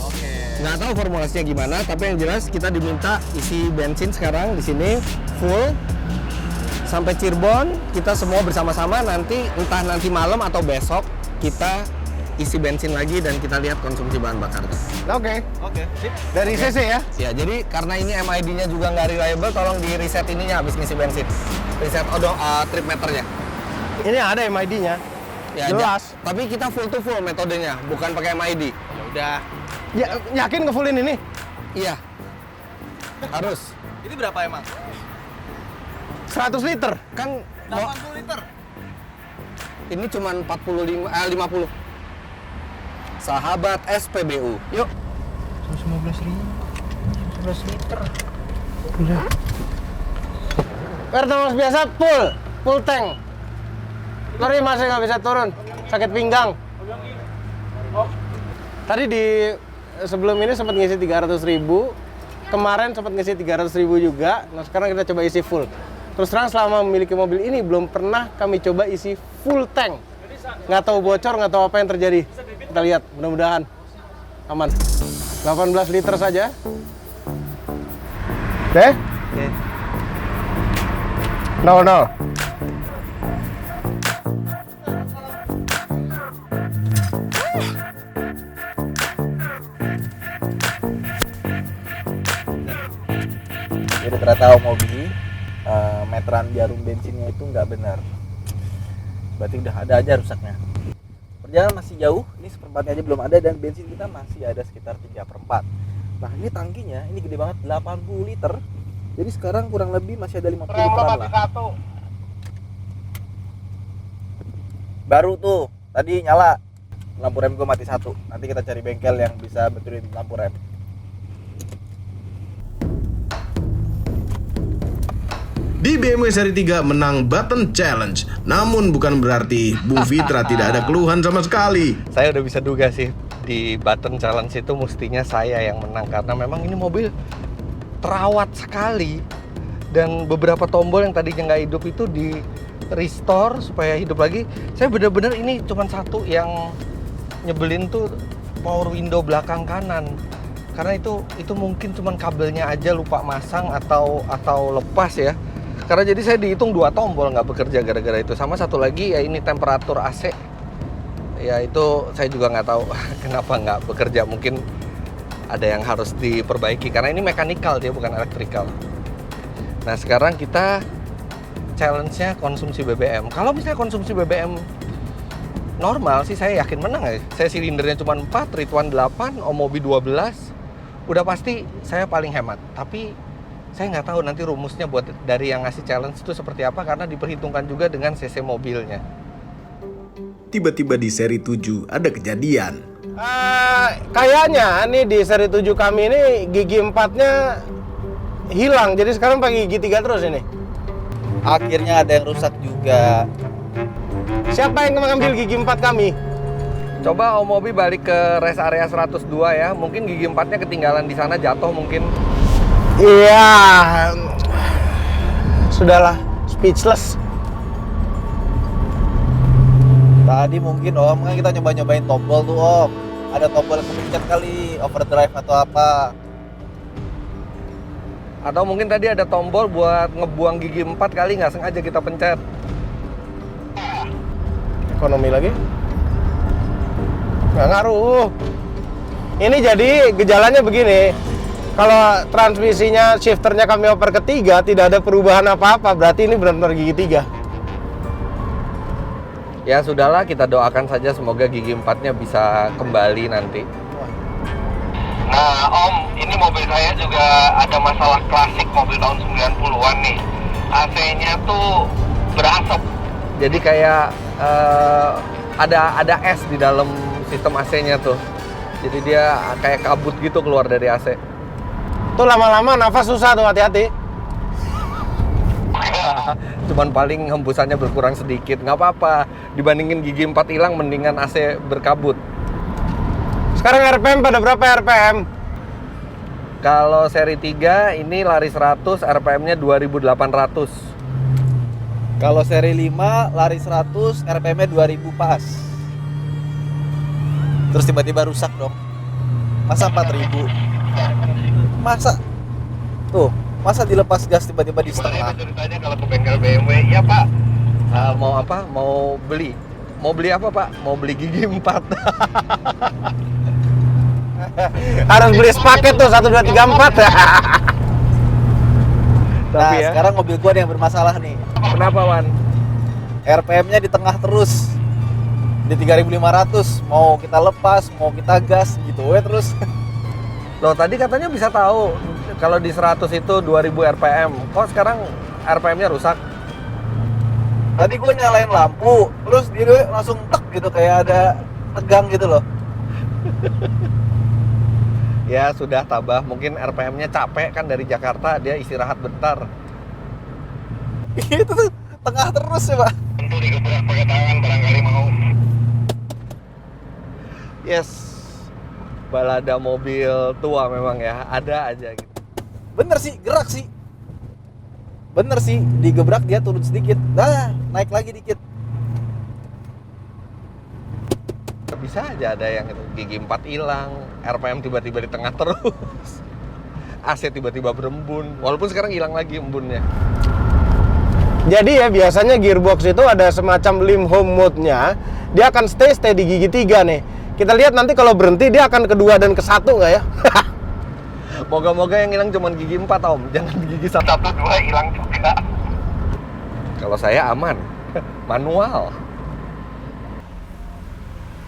Nggak tahu formulasinya gimana, tapi yang jelas kita diminta isi bensin sekarang di sini full sampai Cirebon. Kita semua bersama-sama nanti entah nanti malam atau besok kita isi bensin lagi dan kita lihat konsumsi bahan bakarnya. Oke. Oke, sip. Dari CC ya. Ya, jadi karena ini MID-nya juga nggak reliable, tolong di reset ininya habis ngisi bensin. Reset trip meternya. Ini ada MID-nya. Ya, Jelas. tapi kita full to full metodenya, bukan pakai MID. Udah. Ya, yakin ngefullin ini? Iya. Harus. Ini berapa emang? 100 liter. Kan 80 liter. ini cuma 50. Sahabat SPBU. Yuk. 11 liter. Udah. Pertamax biasa full tank. Sorry masih nggak bisa turun, sakit pinggang. Tadi di sebelum ini sempat ngisi 300.000, kemarin sempat ngisi 300.000 juga. Nah sekarang kita coba isi full. Terus terang selama memiliki mobil ini belum pernah kami coba isi full tank. Nggak tahu bocor, nggak tahu apa yang terjadi. Kita lihat, mudah-mudahan aman. 18 liter saja. Oke? Oke. 0. Jadi ternyata mobil meteran jarum bensinnya itu nggak benar. Berarti udah ada aja rusaknya. Perjalanan masih jauh, ini seperempatnya aja belum ada dan bensin kita masih ada sekitar 3/4. Nah ini tangkinya, ini gede banget 80 liter. Jadi sekarang kurang lebih masih ada 50 literan lah. Baru tuh, tadi nyala. Lampu rem gue mati satu. Nanti kita cari bengkel yang bisa betulin lampu rem. Di BMW seri 3 menang Button Challenge. Namun bukan berarti Bung Fitra tidak ada keluhan sama sekali. Saya udah bisa duga sih di button challenge itu mestinya saya yang menang karena memang ini mobil terawat sekali dan beberapa tombol yang tadinya nggak hidup itu di restore supaya hidup lagi. Saya benar-benar ini cuma satu yang nyebelin tuh power window belakang kanan karena itu mungkin cuma kabelnya aja lupa masang atau lepas ya. Karena jadi saya dihitung 2 tombol nggak bekerja gara-gara itu. Sama satu lagi ya ini temperatur AC. Ya itu saya juga nggak tahu kenapa nggak bekerja. Mungkin ada yang harus diperbaiki karena ini mekanikal dia bukan elektrikal. Nah sekarang kita challenge-nya konsumsi BBM. Kalau misalnya konsumsi BBM normal sih saya yakin menang ya. Saya silindernya cuma 4, Ridwan 8, Omobi 12. Udah pasti saya paling hemat. Tapi saya nggak tahu nanti rumusnya buat dari yang ngasih challenge itu seperti apa karena diperhitungkan juga dengan cc mobilnya. Tiba-tiba di seri 7 ada kejadian. Kayaknya nih di seri 7 kami ini gigi 4-nya hilang. Jadi sekarang pakai gigi 3 terus ini. Akhirnya ada yang rusak juga. Siapa yang mengambil gigi 4 kami? Coba Omobi balik ke rest area 102 ya. Mungkin gigi 4-nya ketinggalan di sana, jatuh mungkin. Iya. Sudahlah, speechless. Tadi mungkin Om, kan kita nyobain tombol tuh Om. Ada tombol yang kepencet kali, overdrive atau apa. Atau mungkin tadi ada tombol buat ngebuang gigi 4 kali, nggak sengaja kita pencet. Ekonomi lagi? Nggak ngaruh. Ini jadi gejalanya begini. Kalau transmisinya, shifternya kami oper ke 3, tidak ada perubahan apa-apa. Berarti ini benar-benar gigi 3. Ya sudahlah, kita doakan saja semoga gigi 4-nya bisa kembali nanti. Nah Om, ini mobil saya juga ada masalah klasik mobil tahun 90-an nih. AC-nya tuh berasap. Jadi kayak ada es di dalam sistem AC-nya tuh. Jadi dia kayak kabut gitu keluar dari AC. Tuh lama-lama nafas susah tuh, hati-hati. Cuman paling hembusannya berkurang sedikit, nggak apa-apa. Dibandingin gigi 4 hilang, mendingan AC berkabut. Sekarang RPM pada berapa RPM? Kalau seri 3 ini lari 100, RPM-nya 2800. Kalau seri 5 lari 100, RPM-nya 2000 pas. Terus tiba-tiba rusak dong. Masa 4000? Masa? Tuh, masa dilepas gas tiba-tiba di setengah? Ceritanya kalau ke bengkel BMW, ya Pak. Mau apa? Mau beli? Mau beli apa Pak? Mau beli gigi 4. Harus beli sepaket tuh, 1, 2, 3, 4. Nah, Tapi ya, sekarang mobil gua ada yang bermasalah nih. kenapa Wan? RPM-nya di tengah terus. Di 3500, mau kita lepas, mau kita gas gitu ya terus. Loh tadi katanya bisa tahu kalau di 100 itu 2000 RPM. Kok sekarang RPM-nya rusak? Tadi gue nyalain lampu, terus dia langsung tek gitu kayak ada tegang gitu loh. Ya sudah tabah, mungkin RPM-nya capek kan dari Jakarta, dia istirahat bentar. Itu tuh tengah terus ya Pak. Tentu digebrak pakai tangan barangkali mau. Yes, balada mobil tua memang ya, ada aja gitu. Bener sih, gerak sih. Bener sih, digebrak dia turun sedikit, dah naik lagi dikit. Bisa aja ada yang itu, gigi 4 hilang, RPM tiba-tiba di tengah terus. AC tiba-tiba berembun, walaupun sekarang hilang lagi embunnya. Jadi ya biasanya gearbox itu ada semacam limp home mode-nya. Dia akan stay di gigi 3 nih. Kita lihat nanti kalau berhenti dia akan ke 2 dan ke 1 nggak ya? Moga-moga yang hilang cuma gigi 4 Om, jangan gigi 1. 1-2 hilang juga. Kalau saya aman, manual.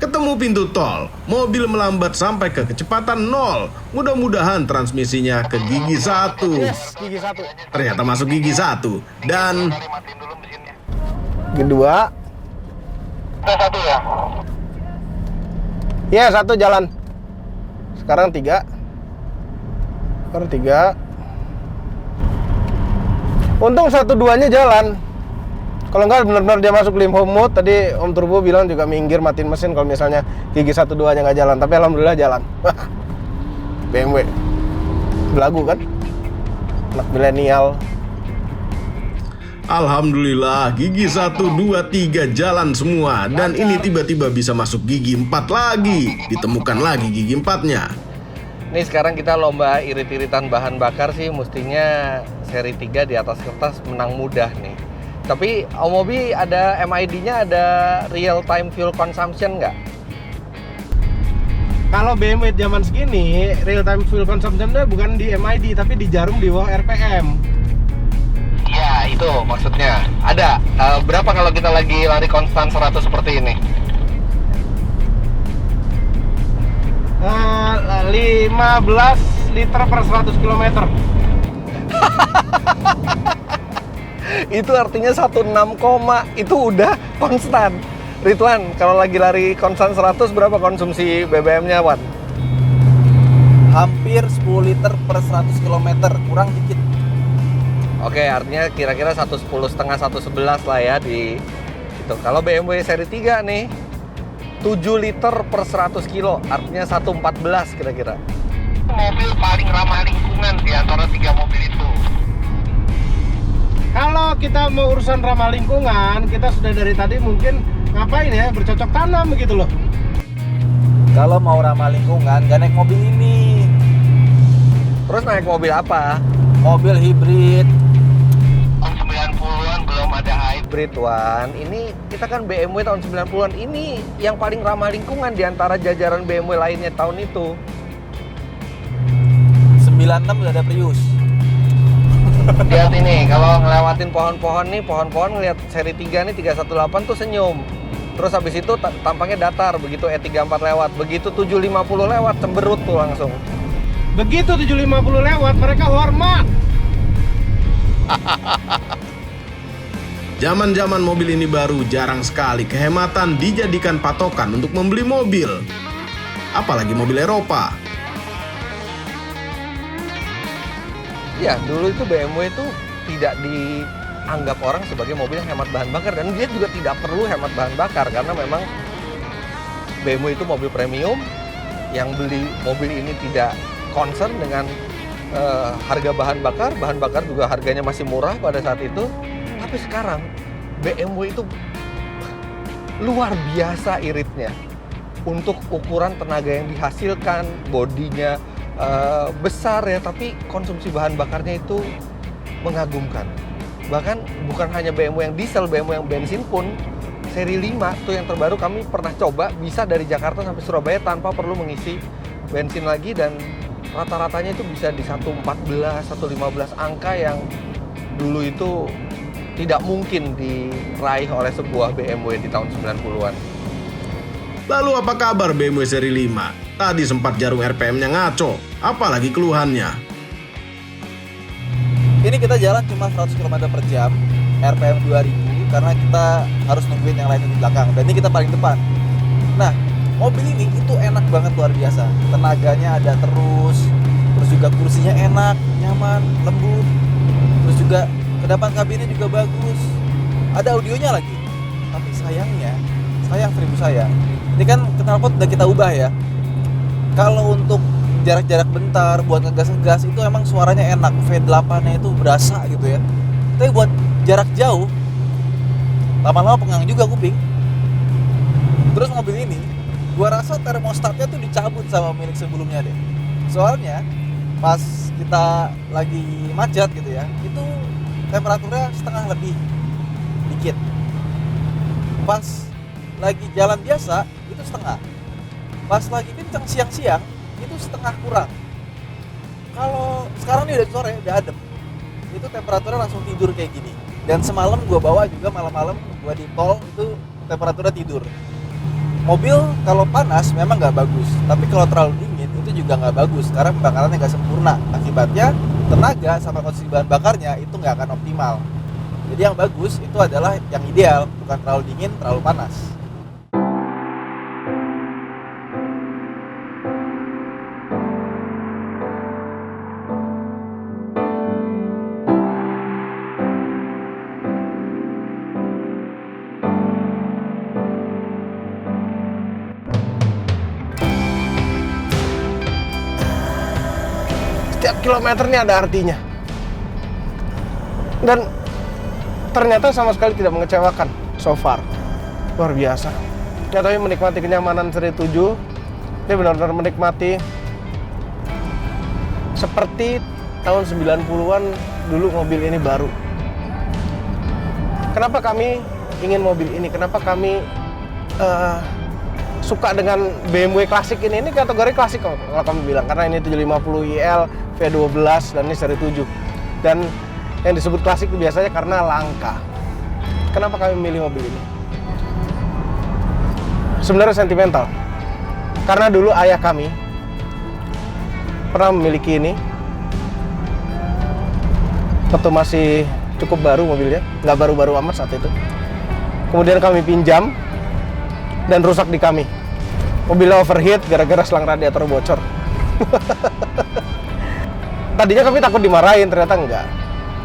Ketemu pintu tol, mobil melambat sampai ke kecepatan 0. Mudah-mudahan transmisinya ke gigi 1. Yes, gigi 1. Ternyata masuk gigi 1 dan Kali matiin dulu mesinnya. Gigi 2. Kita 1 ya. Ya, 1 jalan. Sekarang 3. Sekarang 3. Untung 1-2-nya jalan. Kalau enggak benar-benar dia masuk limp home mode. Tadi Om Turbo bilang juga minggir matiin mesin kalau misalnya gigi 1-2-nya nggak jalan. Tapi alhamdulillah jalan. BMW. Belagu kan? Anak milenial. alhamdulillah gigi 1, 2, 3 jalan semua. Dan ini tiba-tiba bisa masuk gigi 4 lagi. Ditemukan lagi gigi 4-nya. Nih sekarang kita lomba irit-iritan bahan bakar sih, mestinya seri 3 di atas kertas menang mudah nih. Tapi Omobi ada MID-nya, ada real time fuel consumption nggak? Kalau BMW zaman segini, real time fuel consumption-nya bukan di MID tapi di jarum di bawah RPM. Ya itu maksudnya. Ada berapa kalau kita lagi lari konstan 100 seperti ini? 15 liter per 100 km. Itu artinya 16, itu udah konstan. Ridwan, kalau lagi lari konstan 100 berapa konsumsi BBM-nya, Wan? Hampir 10 liter per 100 km, kurang dikit. Oke, artinya kira-kira 110,5, 111 lah ya di itu. Kalau BMW seri 3 nih 7 liter per 100 kilo, artinya 114 kira-kira. Mobil paling ramah lingkungan di antara 3 mobil itu. Kalau kita mau urusan ramah lingkungan, kita sudah dari tadi mungkin ngapain ya, bercocok tanam begitu loh. Kalau mau ramah lingkungan, gak naik mobil ini. Terus naik mobil apa? Mobil hibrid. Tahun 90-an belum ada hybrid. Hybrid, Wan. Ini kita kan BMW tahun 90-an. Ini yang paling ramah lingkungan di antara jajaran BMW lainnya tahun itu. 96 udah ada Prius. Lihat ini, kalau ngelewatin pohon-pohon nih, pohon-pohon ngeliat seri 3 nih 318 tuh senyum. Terus habis itu tampaknya datar, begitu E34 lewat. Begitu 750 lewat, cemberut tuh langsung. Begitu 750 lewat, mereka hormat. Zaman-zaman mobil ini baru, jarang sekali kehematan dijadikan patokan untuk membeli mobil. Apalagi mobil Eropa. Ya, dulu itu BMW itu tidak dianggap orang sebagai mobil yang hemat bahan bakar. Dan dia juga tidak perlu hemat bahan bakar, karena memang BMW itu mobil premium. Yang beli mobil ini tidak concern dengan harga bahan bakar juga harganya masih murah pada saat itu. Tapi sekarang BMW itu luar biasa iritnya untuk ukuran tenaga yang dihasilkan, bodinya besar ya, tapi konsumsi bahan bakarnya itu mengagumkan. Bahkan bukan hanya BMW yang diesel, BMW yang bensin pun seri 5 tuh yang terbaru kami pernah coba bisa dari Jakarta sampai Surabaya tanpa perlu mengisi bensin lagi, dan rata-ratanya itu bisa di 114, 115, angka yang dulu itu tidak mungkin diraih oleh sebuah BMW di tahun 90-an. Lalu apa kabar BMW seri 5? Tadi sempat jarum RPM-nya ngaco, apalagi keluhannya. Ini kita jalan cuma 100 km per jam, RPM 2000, karena kita harus nungguin yang lain di belakang. Dan ini kita paling depan. Nah, mobil ini itu enak banget, luar biasa. Tenaganya ada terus juga kursinya enak, nyaman, lembut. Terus juga kedepan kabinnya juga bagus. Ada audionya lagi. Tapi sayang seribu sayang. Ini kan knalpot udah kita ubah ya. Kalau untuk jarak-jarak bentar buat ngegas-ngegas itu emang suaranya enak, V8-nya itu berasa gitu ya. Tapi buat jarak jauh lama-lama pengang juga kuping. Terus mobil ini gua rasa termostatnya tuh dicabut sama milik sebelumnya deh. Soalnya pas kita lagi macet gitu ya, itu temperaturnya setengah lebih dikit. Pas lagi jalan biasa itu setengah. Pas lagi kencang siang-siang itu setengah kurang. Kalau sekarang nih udah sore, udah adem, itu temperaturnya langsung tidur kayak gini. Dan semalam gue bawa juga malam-malam gue di tol itu temperaturnya tidur. Mobil kalau panas memang nggak bagus, tapi kalau terlalu dingin itu juga nggak bagus karena pembakarannya nggak sempurna. Akibatnya tenaga sama konsumsi bahan bakarnya itu nggak akan optimal. Jadi yang bagus itu adalah yang ideal, bukan terlalu dingin, terlalu panas. Setiap kilometer ini ada artinya. Dan ternyata sama sekali tidak mengecewakan so far. Luar biasa. Jatuhnya menikmati kenyamanan seri 7. Ini benar-benar menikmati seperti tahun 90-an dulu mobil ini baru. Kenapa kami ingin mobil ini? Kenapa kami suka dengan BMW klasik ini? Ini kategori klasik kalau kami bilang, karena ini 750 IL V12 dan ini seri 7. Dan yang disebut klasik biasanya karena langka. Kenapa kami memilih mobil ini? Sebenarnya sentimental. Karena dulu ayah kami pernah memiliki ini. Waktu masih cukup baru mobilnya, nggak baru-baru amat saat itu. Kemudian kami pinjam dan rusak di kami. Mobilnya overheat gara-gara selang radiator bocor. Tadinya kami takut dimarahin, ternyata enggak.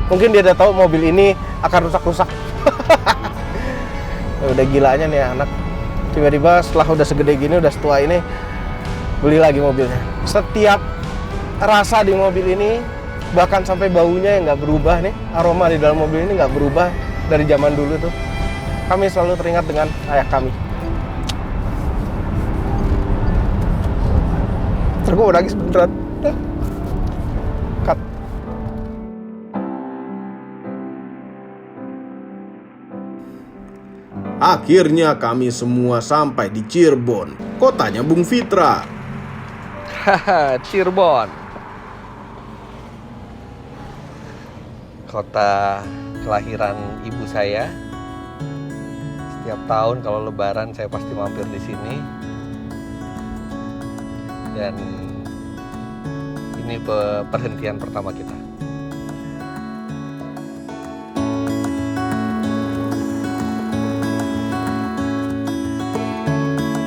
Mungkin dia udah tahu mobil ini akan rusak-rusak. Ya, udah gilanya nih anak. Tiba-tiba setelah udah segede gini, udah setua ini, beli lagi mobilnya. Setiap rasa di mobil ini, bahkan sampai baunya yang nggak berubah nih, aroma di dalam mobil ini nggak berubah dari zaman dulu tuh. Kami selalu teringat dengan ayah kami. Terus gue mau nangis beneran. Cut. Akhirnya kami semua sampai di Cirebon, kotanya Bung Fitra. Haha, Cirebon. Kota kelahiran ibu saya. Setiap tahun kalau lebaran saya pasti mampir di sini. Dan ini perhentian pertama kita.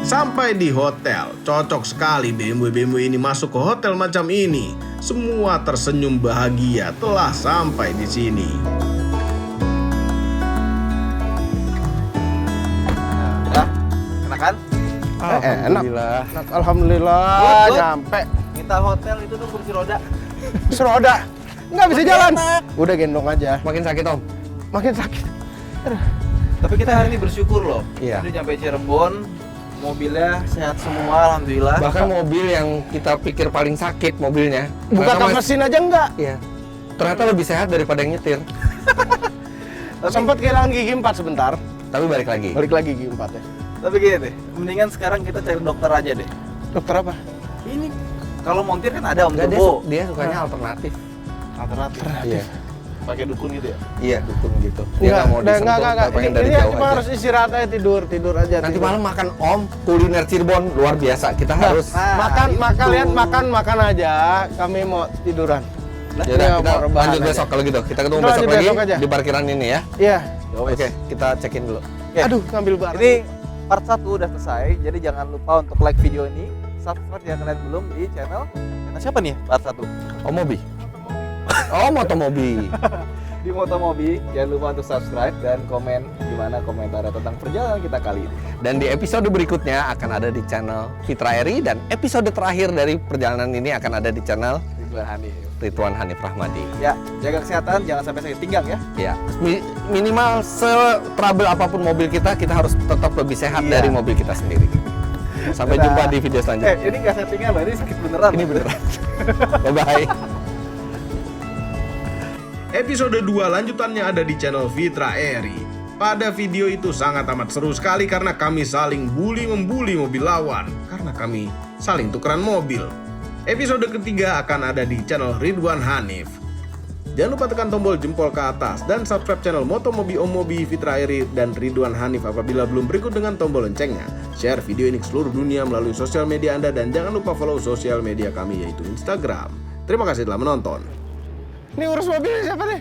Sampai di hotel, cocok sekali BMW ini masuk ke hotel macam ini. Semua tersenyum bahagia telah sampai di sini. Udah, enakan? Alhamdulillah. Enak. Alhamdulillah, Good. nyampe. Kita hotel itu tuh kursi roda. Seroda, nggak bisa jalan. Udah gendong aja. Makin sakit, Om. Makin sakit. Tapi kita hari ini bersyukur loh. Iya. Udah nyampe Cirebon, mobilnya sehat semua, alhamdulillah. Bahkan mobil yang kita pikir paling sakit mobilnya. Buka ternyata kap mesin aja enggak. Iya. Ternyata lebih sehat daripada yang nyetir. Sempat kehilangan gigi 4 sebentar. Tapi balik lagi. Balik lagi gigi 4 ya. Tapi gini deh, mendingan sekarang kita cari dokter aja deh. Dokter apa? Ini kalau montir kan ada Om Enggak, Turbo. dia sukanya alternatif. Alternatif. Iya. Pakai dukun gitu ya. Iya, dukun gitu. Dia nggak mau disentuh, nggak pengen dari Ini jauh cuma aja. harus istirahat aja, tidur aja. Nanti tidur. malam makan Om, kuliner Cirebon luar biasa. Kita harus. Makan aja. Kami mau tiduran. Ya udah, kita mau rebahan lanjut aja. besok kalau gitu. Kita ketemu Kita besok lanjut lagi besok aja. di parkiran ini ya. Iya. Oke, kita check-in dulu. Oke. Aduh, ngambil barang. Ini part 1 udah selesai, jadi jangan lupa untuk like video ini, subscribe jika kalian belum di channel siapa nih part 1? Om Mobi. Oh, Motomobi. Di Motomobi, jangan lupa untuk subscribe dan komen gimana komentar tentang perjalanan kita kali ini. Dan di episode berikutnya akan ada di channel Fitra Eri, dan episode terakhir dari perjalanan ini akan ada di channel Ridwan Hanif. Ridwan Hanif Rahmadi. Ya, jaga kesehatan, jangan sampai sakit pinggang ya. Ya, minimal se-trouble apapun mobil kita harus tetap lebih sehat Iya. dari mobil kita sendiri. Sampai Dadah. jumpa di video selanjutnya. Ini nggak sakit pinggang loh, ini sakit beneran. Ini beneran. Bye-bye. Episode 2 lanjutannya ada di channel Fitra Eri. Pada video itu sangat amat seru sekali karena kami saling membuli mobil lawan. Karena kami saling tukeran mobil. Episode ketiga akan ada di channel Ridwan Hanif. Jangan lupa tekan tombol jempol ke atas dan subscribe channel Motomobi, Om Mobi, Fitra Eri, dan Ridwan Hanif apabila belum, berikut dengan tombol loncengnya. Share video ini ke seluruh dunia melalui sosial media Anda dan jangan lupa follow sosial media kami yaitu Instagram. Terima kasih telah menonton. Ini urus mobilnya siapa nih?